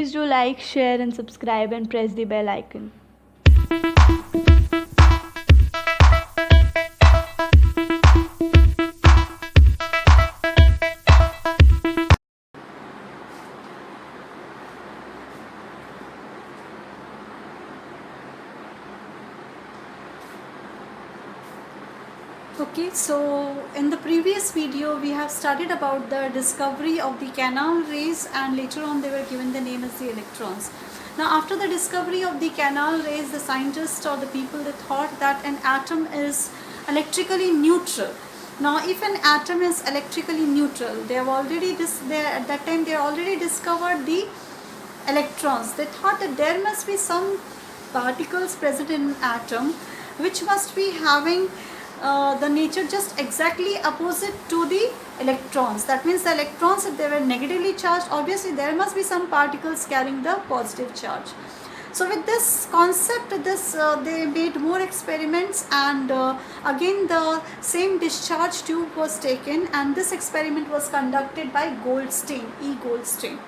please do like, share and subscribe and press the bell icon. Okay, so in the previous video we have studied about the discovery of the canal rays, and later on they were given the name as the electrons. Now after the discovery of the canal rays, the scientists or the people, they thought that an atom is electrically neutral. Now if an atom is electrically neutral, they have already at that time they already discovered the electrons. They thought that there must be some particles present in an atom which must be having the nature just exactly opposite to the electrons. That means the electrons, if they were negatively charged, obviously there must be some particles carrying the positive charge. So with this concept, they made more experiments, and again the same discharge tube was taken, and this experiment was conducted by Goldstein, E. Goldstein.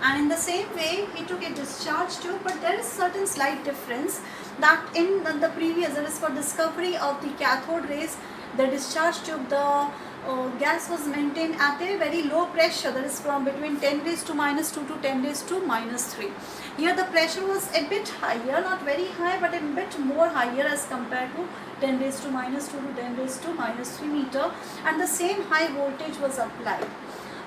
And in the same way he took a discharge tube, but there is certain slight difference that in the previous, that is for discovery of the cathode rays, the discharge tube, the gas was maintained at a very low pressure, that is from between 10 raised to minus 2 to 10 raised to minus 3. Here the pressure was a bit higher, not very high but a bit more higher as compared to 10 raised to minus 2 to 10 raised to minus 3 meter, and the same high voltage was applied.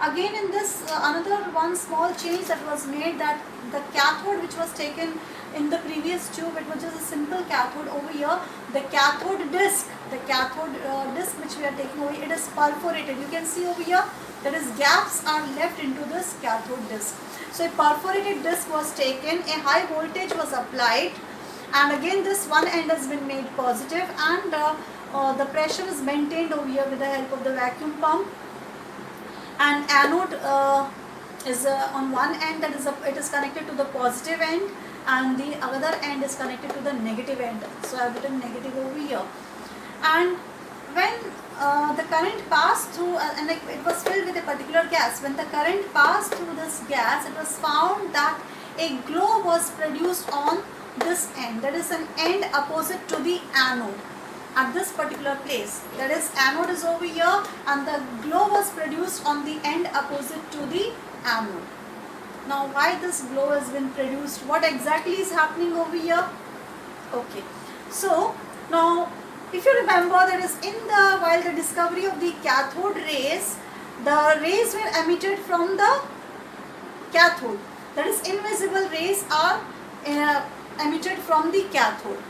Again in this another one small change that was made, that the cathode which was taken in the previous tube, it was just a simple cathode. Over here the cathode disc, which we are taking over here, it is perforated. You can see over here there is gaps are left into this cathode disc. So a perforated disc was taken, a high voltage was applied, and again this one end has been made positive, and the pressure is maintained over here with the help of the vacuum pump. And anode is on one end, that is it is connected to the positive end, and the other end is connected to the negative end. So I have written negative over here. And when the current passed through, and it was filled with a particular gas, when the current passed through this gas, it was found that a glow was produced on this end, that is an end opposite to the anode. At this particular place, that is anode is over here, and the glow was produced on the end opposite to the anode. Now why this glow has been produced, what exactly is happening over here? Okay, so now if you remember, that is while the discovery of the cathode rays, the rays were emitted from the cathode, that is invisible rays are emitted from the cathode.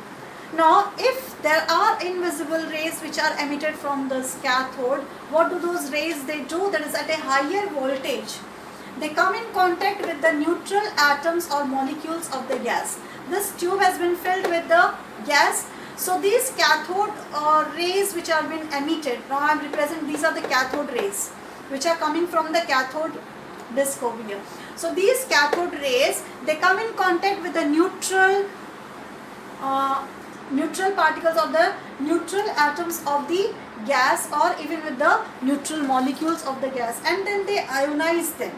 Now if there are invisible rays which are emitted from this cathode, what do those rays they do? That is at a higher voltage, they come in contact with the neutral atoms or molecules of the gas. This tube has been filled with the gas. So these cathode rays which are being emitted, now I am representing, these are the cathode rays which are coming from the cathode disc over here. So these cathode rays, they come in contact with the neutral particles of the neutral atoms of the gas, or even with the neutral molecules of the gas, and then they ionize them.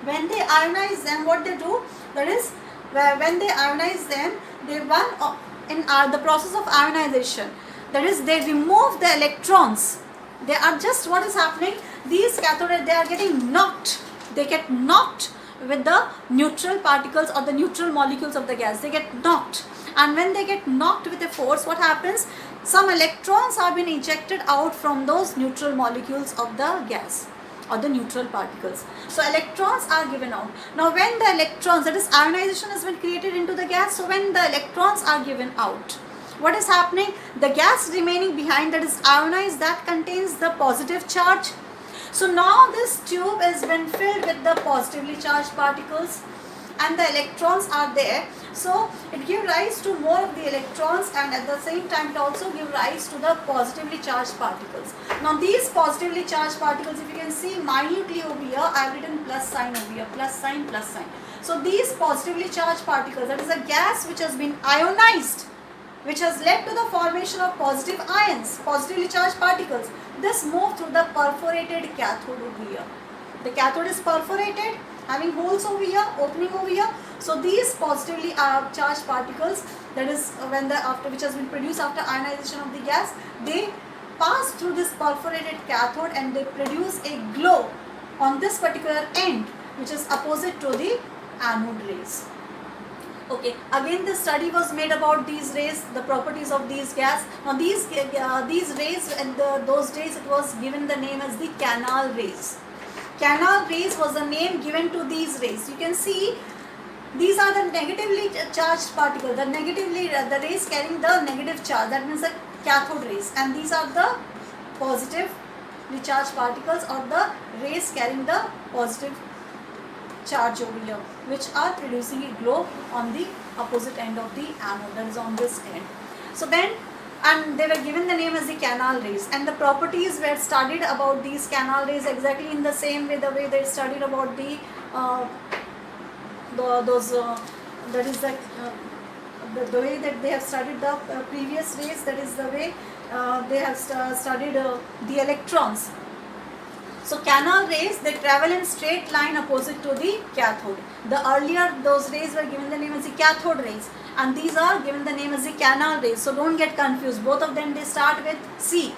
When they ionize them, what they do, that is when they ionize them, they run in the process of ionization, that is they remove the electrons. They are just, what is happening, these cathode, they are getting knocked, they get knocked with the neutral particles or the neutral molecules of the gas, they get knocked. And when they get knocked with a force, what happens, some electrons have been ejected out from those neutral molecules of the gas or the neutral particles. So electrons are given out. Now when the electrons, that is ionization has been created into the gas, so when the electrons are given out, what is happening, the gas remaining behind, that is ionized, that contains the positive charge. So now this tube has been filled with the positively charged particles, and the electrons are there. So it gives rise to more of the electrons, and at the same time it also gives rise to the positively charged particles. Now these positively charged particles, if you can see minutely over here, I have written plus sign over here, plus sign, plus sign. So these positively charged particles, that is a gas which has been ionized, which has led to the formation of positive ions, positively charged particles. This move through the perforated cathode over here. The cathode is perforated, having holes over here, opening over here. So these positively charged particles, that is when the after which has been produced after ionization of the gas, they pass through this perforated cathode and they produce a glow on this particular end, which is opposite to the anode rays. Okay, again this study was made about these rays, the properties of these gas. Now these rays, in those days it was given the name as the canal rays. Canal rays was the name given to these rays. You can see these are the negatively charged particles, the rays carrying the negative charge, that means the cathode rays, and these are the positively charged particles or the rays carrying the positive charge over here, which are producing a glow on the opposite end of the anode, that is on this end. So then, and they were given the name as the canal rays, and the properties were studied about these canal rays exactly in the same way the way they studied about the way that they have studied the previous rays, that is the way they have studied the electrons. So canal rays, they travel in straight line opposite to the cathode. The earlier those rays were given the name as the cathode rays, and these are given the name as the canal rays. So don't get confused. Both of them, they start with C.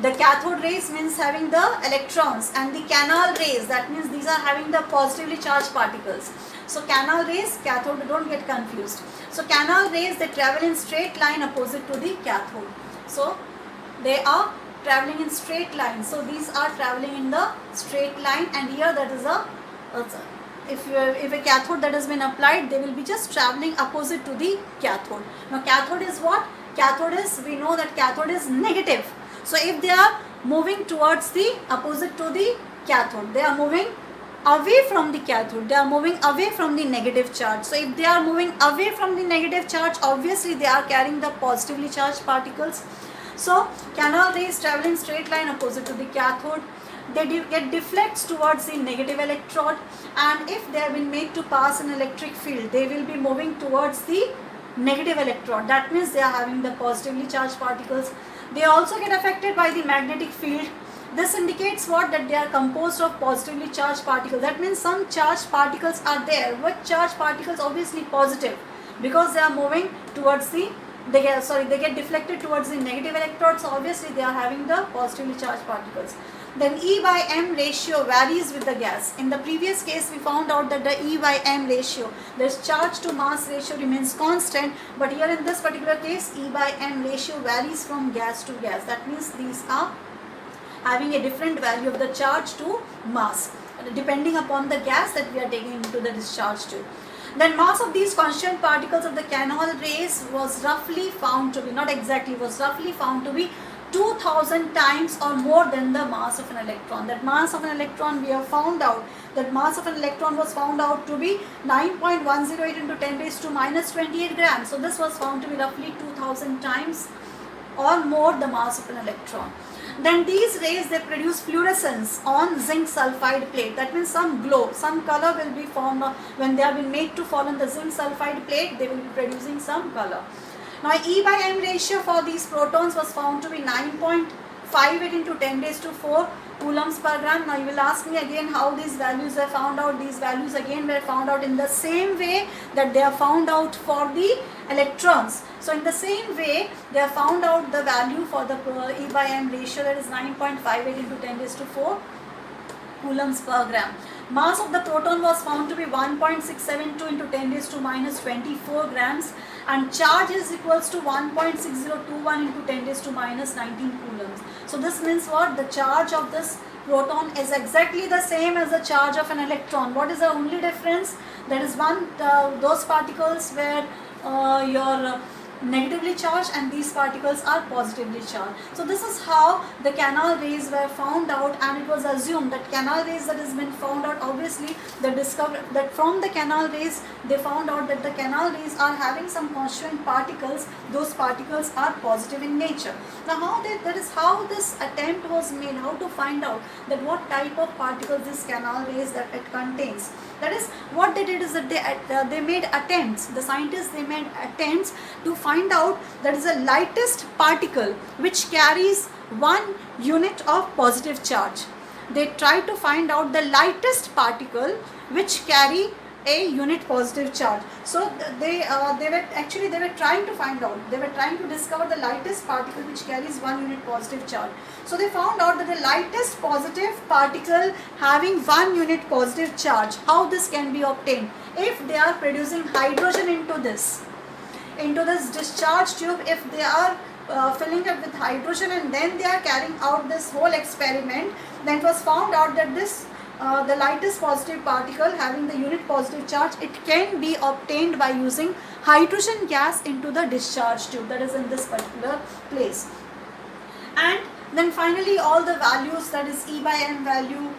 The cathode rays means having the electrons, and the canal rays, that means these are having the positively charged particles. So canal rays, cathode, don't get confused. So canal rays, they travel in straight line opposite to the cathode. So they are traveling in straight line. So these are traveling in the straight line, and here that is a if a cathode that has been applied, they will be just traveling opposite to the cathode. Now cathode is what? Cathode is, we know that cathode is negative. So if they are moving towards the opposite to the cathode, they are moving away from the cathode, they are moving away from the negative charge. So if they are moving away from the negative charge, obviously they are carrying the positively charged particles. So canal rays travel in straight line opposite to the cathode. They get deflects towards the negative electrode, and if they have been made to pass an electric field, they will be moving towards the negative electrode. That means they are having the positively charged particles. They also get affected by the magnetic field. This indicates what? That they are composed of positively charged particles. That means some charged particles are there. What charged particles? Obviously positive, because they are moving towards the they get deflected towards the negative electrode, so obviously they are having the positively charged particles. Then E by M ratio varies with the gas. In the previous case, we found out that the E by M ratio, this charge to mass ratio, remains constant, but here in this particular case, E by M ratio varies from gas to gas. That means these are having a different value of the charge to mass, depending upon the gas that we are taking into the discharge tube. Then mass of these constituent particles of the canal rays was roughly found to be, not exactly, was roughly found to be 2000 times or more than the mass of an electron. That mass of an electron, we have found out that mass of an electron was found out to be 9.108 into 10 raised to minus 28 grams. So this was found to be roughly 2000 times or more the mass of an electron. Then these rays, they produce fluorescence on zinc sulfide plate. That means some glow, some color will be formed when they have been made to fall on the zinc sulfide plate. They will be producing some color. Now E by M ratio for these protons was found to be 9.58 into 10 raised to 4 coulombs per gram. Now you will ask me again how these values were found out. These values again were found out in the same way that they are found out for the electrons. So in the same way, they have found out the value for the E by M ratio, that is 9.58 into 10 raised to 4 coulombs per gram. Mass of the proton was found to be 1.672 into 10 raised to minus 24 grams, and charge is equals to 1.6021 into 10 raised to minus 19 coulombs. So this means what? The charge of this proton is exactly the same as the charge of an electron. What is the only difference? That is those particles where your negatively charged and these particles are positively charged. So this is how the canal rays were found out, and it was assumed that canal rays that has been found out, obviously they discovered that from the canal rays they found out that the canal rays are having some constituent particles. Those particles are positive in nature. Now that is how this attempt was made, how to find out that what type of particles this canal rays that it contains. That is, what they did is that they made attempts, the scientists, they made attempts to find out that is the lightest particle which carries 1 unit of positive charge. They tried to find out the lightest particle which carry a unit positive charge. So they were trying to find out, they were trying to discover the lightest particle which carries 1 unit positive charge. So they found out that the lightest positive particle having 1 unit positive charge, how this can be obtained? If they are producing hydrogen into this discharge tube, if they are filling it with hydrogen and then they are carrying out this whole experiment, then it was found out that this the lightest positive particle having the unit positive charge, it can be obtained by using hydrogen gas into the discharge tube, that is in this particular place. And then finally all the values, that is E by m value,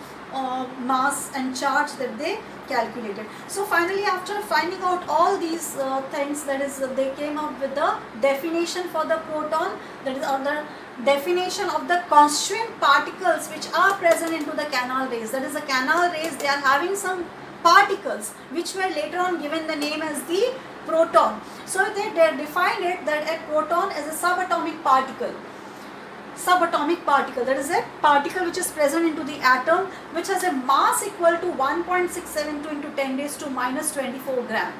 mass and charge, that they calculated. So finally, after finding out all these things, that is they came up with the definition for the proton, that is on the definition of the constituent particles which are present into the canal rays. That is, the canal rays, they are having some particles which were later on given the name as the proton. So they defined it that a proton is a subatomic particle. Subatomic particle, that is a particle which is present into the atom, which has a mass equal to 1.672 into 10 raised to minus 24 gram,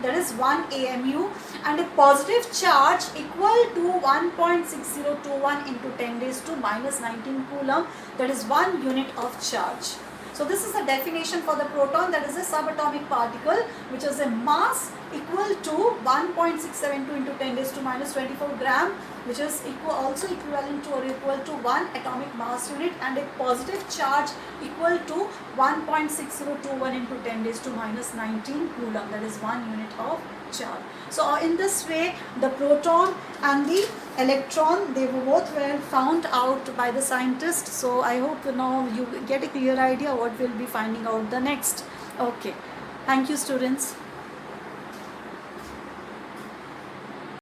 that is 1 AMU, and a positive charge equal to 1.6021 into 10 raised to minus 19 coulomb, that is 1 unit of charge. So this is the definition for the proton, that is a subatomic particle which has a mass equal to 1.672 into 10 raised to minus 24 gram, which is also equivalent to or equal to 1 atomic mass unit, and a positive charge equal to 1.6021 into 10 raised to minus 19 coulomb, that is 1 unit of charge. So in this way, the proton and the electron, they both were found out by the scientists. So I hope now you get a clear idea what we'll be finding out the next. Okay, thank you students.